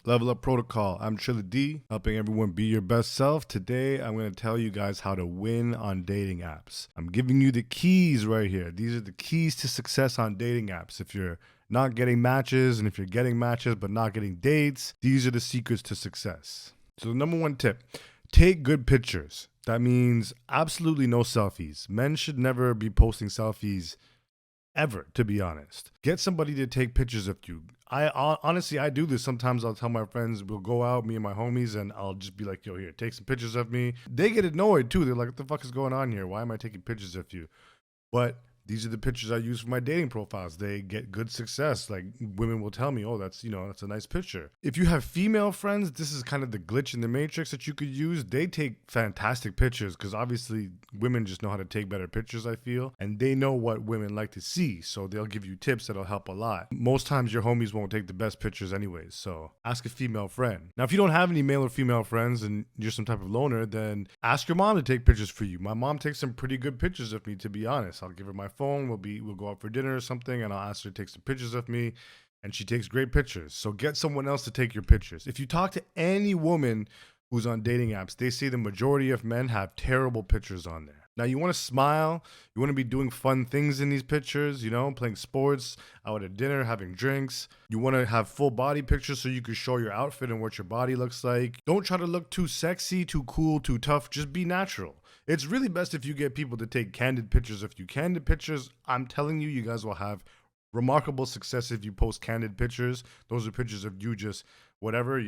Level Up Protocol. I'm Trilla D, helping everyone be your best self. Today, I'm going to tell you guys how to win on dating apps. I'm giving you the keys right here. These are the keys to success on dating apps. If you're not getting matches, and if you're getting matches but not getting dates, these are the secrets to success. So the number one tip, take good pictures. That means absolutely no selfies. Men should never be posting selfies ever, to be honest. Get somebody to take pictures of you. Honestly, I do this. Sometimes I'll tell my friends, we'll go out, me and my homies, and I'll just be like, yo, here, take some pictures of me. They get annoyed too. They're like, what the fuck is going on here? Why am I taking pictures of you? But these are the pictures I use for my dating profiles. They get good success. Like, women will tell me, oh, that's a nice picture. If you have female friends, this is kind of the glitch in the matrix that you could use. They take fantastic pictures because obviously women just know how to take better pictures, I feel. And they know what women like to see. So they'll give you tips that'll help a lot. Most times your homies won't take the best pictures anyways. So ask a female friend. Now, if you don't have any male or female friends and you're some type of loner, then ask your mom to take pictures for you. My mom takes some pretty good pictures of me, to be honest. I'll give her my phone, we'll go out for dinner or something, and I'll ask her to take some pictures of me, and she takes great pictures. So get someone else to take your pictures. If you talk to any woman who's on dating apps, they say the majority of men have terrible pictures on there. Now, you want to smile, you want to be doing fun things in these pictures, playing sports, out at dinner, having drinks. You want to have full body pictures so you can show your outfit and what your body looks like. Don't try to look too sexy, too cool, too tough. Just be natural. It's really best if you get people to take candid pictures of you. Candid pictures, I'm telling you, you guys will have remarkable success if you post candid pictures. Those are pictures of you just whatever,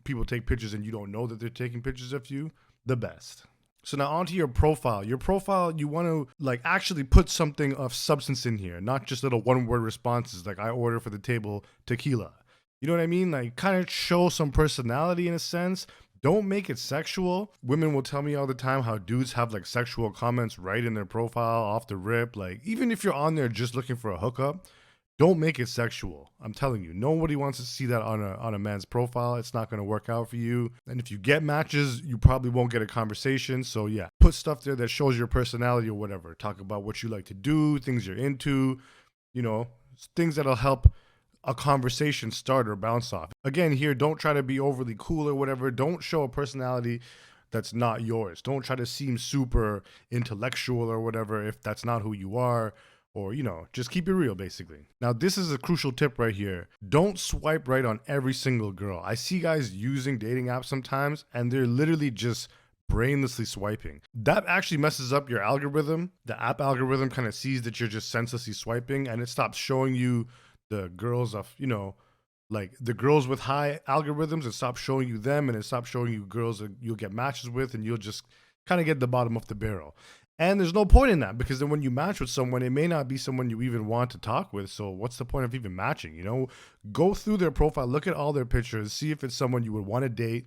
people take pictures and you don't know that they're taking pictures of you. The best. So now onto your profile. Your profile, you want to actually put something of substance in here, not just little one-word responses like I order for the table tequila. You know what I mean? Like, kind of show some personality in a sense. Don't make it sexual. Women will tell me all the time how dudes have sexual comments right in their profile off the rip. Like, even if you're on there just looking for a hookup, don't make it sexual. I'm telling you, nobody wants to see that on a man's profile. It's not going to work out for you. And if you get matches, you probably won't get a conversation. So yeah, put stuff there that shows your personality or whatever. Talk about what you like to do, things you're into, things that'll help a conversation start or bounce off. Again, here, don't try to be overly cool or whatever. Don't show a personality that's not yours. Don't try to seem super intellectual or whatever if that's not who you are. Or, just keep it real, basically. Now, this is a crucial tip right here. Don't swipe right on every single girl. I see guys using dating apps sometimes, and they're literally just brainlessly swiping. That actually messes up your algorithm. The app algorithm kind of sees that you're just senselessly swiping, and it stops showing you the girls of, the girls with high algorithms. It stops showing you them, and it stops showing you girls that you'll get matches with, and you'll just kind of get the bottom of the barrel. And there's no point in that, because then when you match with someone, it may not be someone you even want to talk with. So what's the point of even matching? Go through their profile, look at all their pictures, see if it's someone you would want to date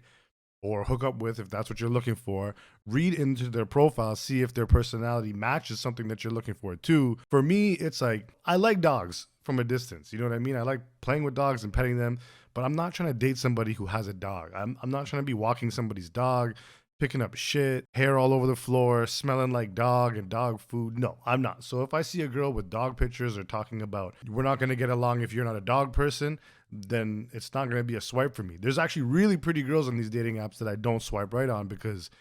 or hook up with if that's what you're looking for. Read into their profile, see if their personality matches something that you're looking for too. For me, it's I like dogs from a distance. You know what I mean? I like playing with dogs and petting them, but I'm not trying to date somebody who has a dog. I'm not trying to be walking somebody's dog, picking up shit, hair all over the floor, smelling like dog and dog food. No, I'm not. So if I see a girl with dog pictures or talking about we're not going to get along if you're not a dog person, then it's not going to be a swipe for me. There's actually really pretty girls on these dating apps that I don't swipe right on because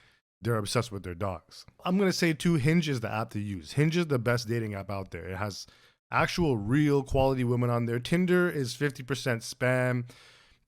they're obsessed with their dogs. I'm going to say too, Hinge is the app to use. Hinge is the best dating app out there. It has actual real quality women on there. Tinder is 50% spam,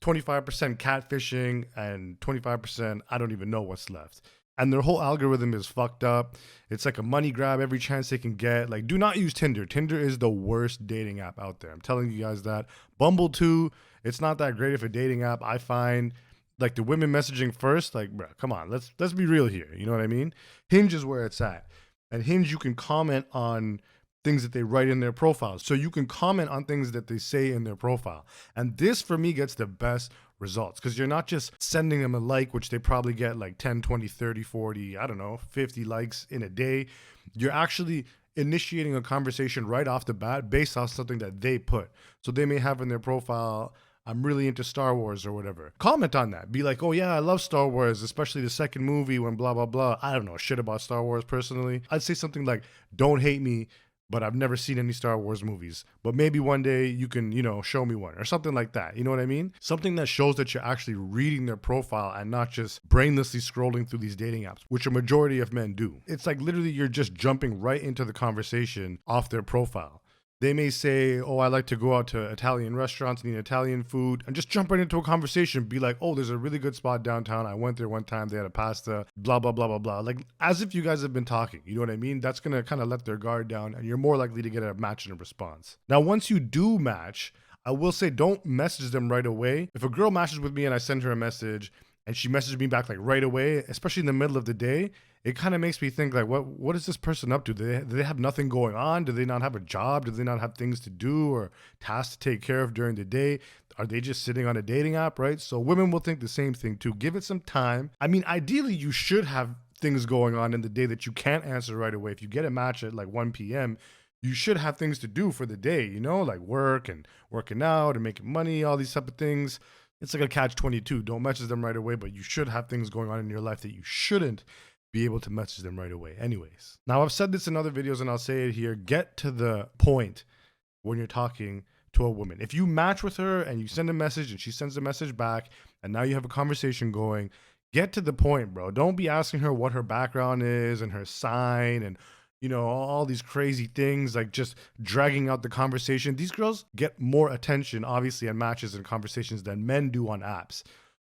25% catfishing, and 25% I don't even know what's left. And their whole algorithm is fucked up. It's like a money grab every chance they can get. Do not use Tinder. Tinder is the worst dating app out there. I'm telling you guys that. Bumble too, it's not that great of a dating app. I find the women messaging first, bro, come on, let's be real here. You know what I mean? Hinge is where it's at. And Hinge, you can comment on things that they write in their profiles. So you can comment on things that they say in their profile. And this, for me, gets the best results because you're not just sending them a like, which they probably get 10, 20, 30, 40, I don't know, 50 likes in a day. You're actually initiating a conversation right off the bat based off something that they put. So they may have in their profile, I'm really into Star Wars or whatever. Comment on that. Be like, oh yeah, I love Star Wars, especially the second movie when blah, blah, blah. I don't know shit about Star Wars personally. I'd say something like, don't hate me, but I've never seen any Star Wars movies. But maybe one day you can, show me one or something like that. You know what I mean? Something that shows that you're actually reading their profile and not just brainlessly scrolling through these dating apps, which a majority of men do. It's like literally you're just jumping right into the conversation off their profile. They may say, oh, I like to go out to Italian restaurants and eat Italian food, and just jump right into a conversation. Be like, oh, there's a really good spot downtown. I went there one time. They had a pasta, blah, blah, blah, blah, blah. Like, as if you guys have been talking. You know what I mean? That's going to kind of let their guard down, and you're more likely to get a match and a response. Now, once you do match, I will say don't message them right away. If a girl matches with me and I send her a message and she messaged me back like right away, especially in the middle of the day, it kind of makes me think like, what is this person up to? Do they have nothing going on? Do they not have a job? Do they not have things to do or tasks to take care of during the day? Are they just sitting on a dating app, right? So women will think the same thing too. Give it some time. I mean, ideally you should have things going on in the day that you can't answer right away. If you get a match at like 1 p.m., you should have things to do for the day, like work and working out and making money, all these type of things. It's like a catch-22. Don't message them right away, but you should have things going on in your life that you shouldn't be able to message them right away anyways. Now, I've said this in other videos and I'll say it here. Get to the point when you're talking to a woman. If you match with her and you send a message and she sends a message back and now you have a conversation going, get to the point, bro. Don't be asking her what her background is and her sign and all these crazy things, like just dragging out the conversation. These girls get more attention, obviously, and matches and conversations than men do on apps.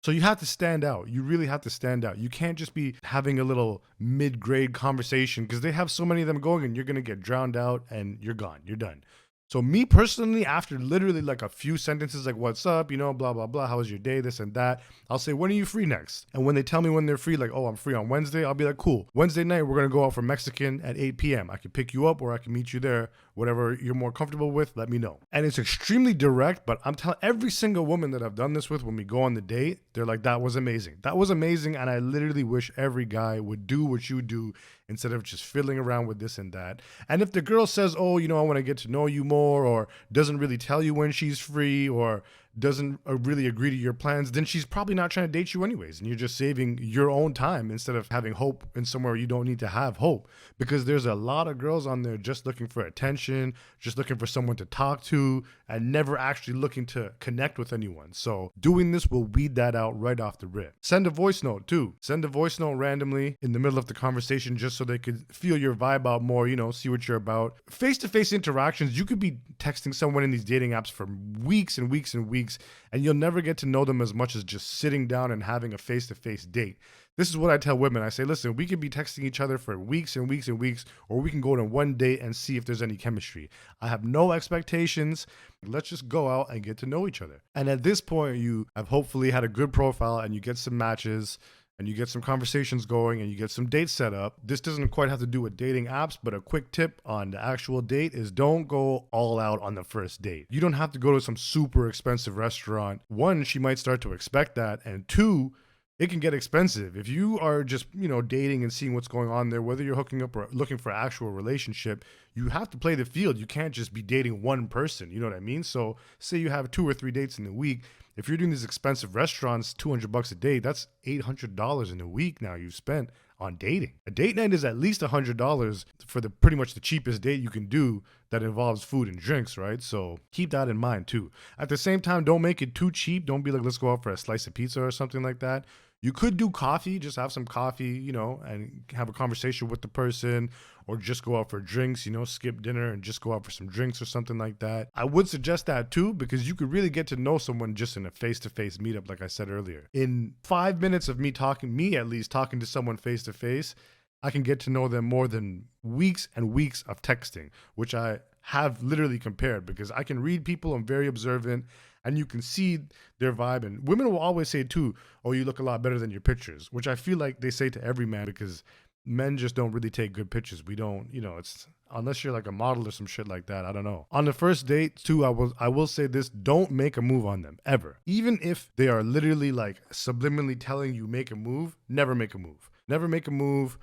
So you have to stand out. You really have to stand out. You can't just be having a little mid-grade conversation because they have so many of them going and you're going to get drowned out and you're gone. You're done. So me personally, after literally like a few sentences like, what's up, blah, blah, blah, how was your day, this and that, I'll say, when are you free next? And when they tell me when they're free, like, oh, I'm free on Wednesday, I'll be like, cool. Wednesday night, we're going to go out for Mexican at 8 p.m. I can pick you up or I can meet you there. Whatever you're more comfortable with, let me know. And it's extremely direct, but I'm telling every single woman that I've done this with, when we go on the date, they're like, that was amazing. That was amazing. And I literally wish every guy would do what you do instead of just fiddling around with this and that. And if the girl says, oh, I want to get to know you more, or doesn't really tell you when she's free, or doesn't really agree to your plans, then she's probably not trying to date you anyways. And you're just saving your own time instead of having hope in somewhere you don't need to have hope. Because there's a lot of girls on there just looking for attention, just looking for someone to talk to, and never actually looking to connect with anyone. So doing this will weed that out right off the rip. Send a voice note too. Send a voice note randomly in the middle of the conversation just so they could feel your vibe out more, see what you're about. Face-to-face interactions, you could be texting someone in these dating apps for weeks and weeks and weeks, and you'll never get to know them as much as just sitting down and having a face-to-face date. This is what I tell women. I say, listen, we could be texting each other for weeks and weeks and weeks, or we can go on one date and see if there's any chemistry. I have no expectations. Let's just go out and get to know each other. And at this point, you have hopefully had a good profile and you get some matches and you get some conversations going and you get some dates set up. This doesn't quite have to do with dating apps, but a quick tip on the actual date is don't go all out on the first date. You don't have to go to some super expensive restaurant. One, she might start to expect that. And two, it can get expensive. If you are just, dating and seeing what's going on there, whether you're hooking up or looking for an actual relationship, you have to play the field. You can't just be dating one person. You know what I mean? So say you have 2 or 3 dates in a week. If you're doing these expensive restaurants, $200 a day, that's $800 in a week now you've spent on dating. A date night is at least $100 for the pretty much the cheapest date you can do that involves food and drinks, right? So keep that in mind too. At the same time, don't make it too cheap. Don't be like, let's go out for a slice of pizza or something like that. You could do coffee, just have some coffee, and have a conversation with the person, or just go out for drinks, skip dinner and just go out for some drinks or something like that. I would suggest that too, because you could really get to know someone just in a face-to-face meetup, like I said earlier. In 5 minutes of me at least talking to someone face-to-face, I can get to know them more than weeks and weeks of texting, which I have literally compared, because I can read people. I'm very observant. And you can see their vibe. And women will always say too, oh, you look a lot better than your pictures, which I feel like they say to every man, because men just don't really take good pictures. We don't, it's unless you're like a model or some shit like that. I don't know. On the first date too, I will say this, don't make a move on them ever. Even if they are literally like subliminally telling you make a move, never make a move. Never make a move.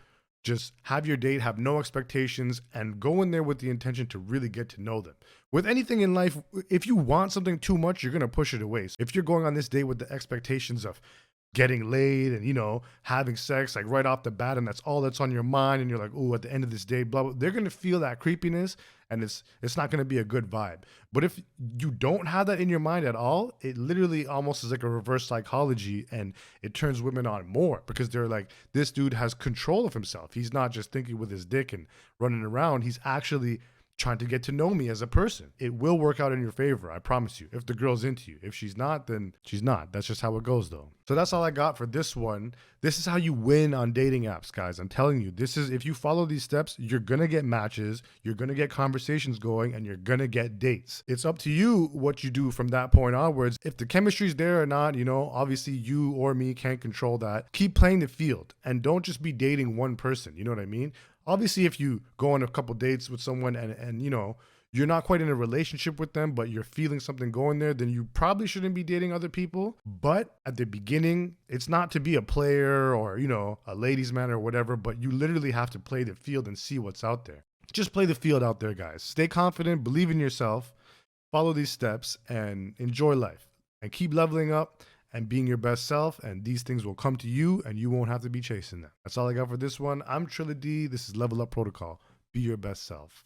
Just have your date, have no expectations, and go in there with the intention to really get to know them. With anything in life, if you want something too much, you're going to push it away. So if you're going on this date with the expectations of getting laid and, having sex, like right off the bat, and that's all that's on your mind, and you're like, oh, at the end of this day, blah, blah, they're going to feel that creepiness, and it's not going to be a good vibe. But if you don't have that in your mind at all, it literally almost is like a reverse psychology, and it turns women on more because they're like, this dude has control of himself. He's not just thinking with his dick and running around. He's actually trying to get to know me as a person. It will work out in your favor, I promise you. If the girl's into you. If she's not, then she's not. That's just how it goes though. So that's all I got for this one. This is how you win on dating apps, guys. I'm telling you, this is, if you follow these steps, you're gonna get matches, you're gonna get conversations going, and you're gonna get dates. It's up to you what you do from that point onwards. If the chemistry's there or not, obviously you or me can't control that. Keep playing the field and don't just be dating one person. You know what I mean? Obviously, if you go on a couple dates with someone and you're not quite in a relationship with them, but you're feeling something going there, then you probably shouldn't be dating other people. But at the beginning, it's not to be a player or, a ladies' man or whatever, but you literally have to play the field and see what's out there. Just play the field out there, guys. Stay confident, believe in yourself, follow these steps, and enjoy life. And keep leveling up and being your best self, and these things will come to you and you won't have to be chasing them. That's all I got for this one. I'm Trilla D. This is Level Up Protocol. Be your best self.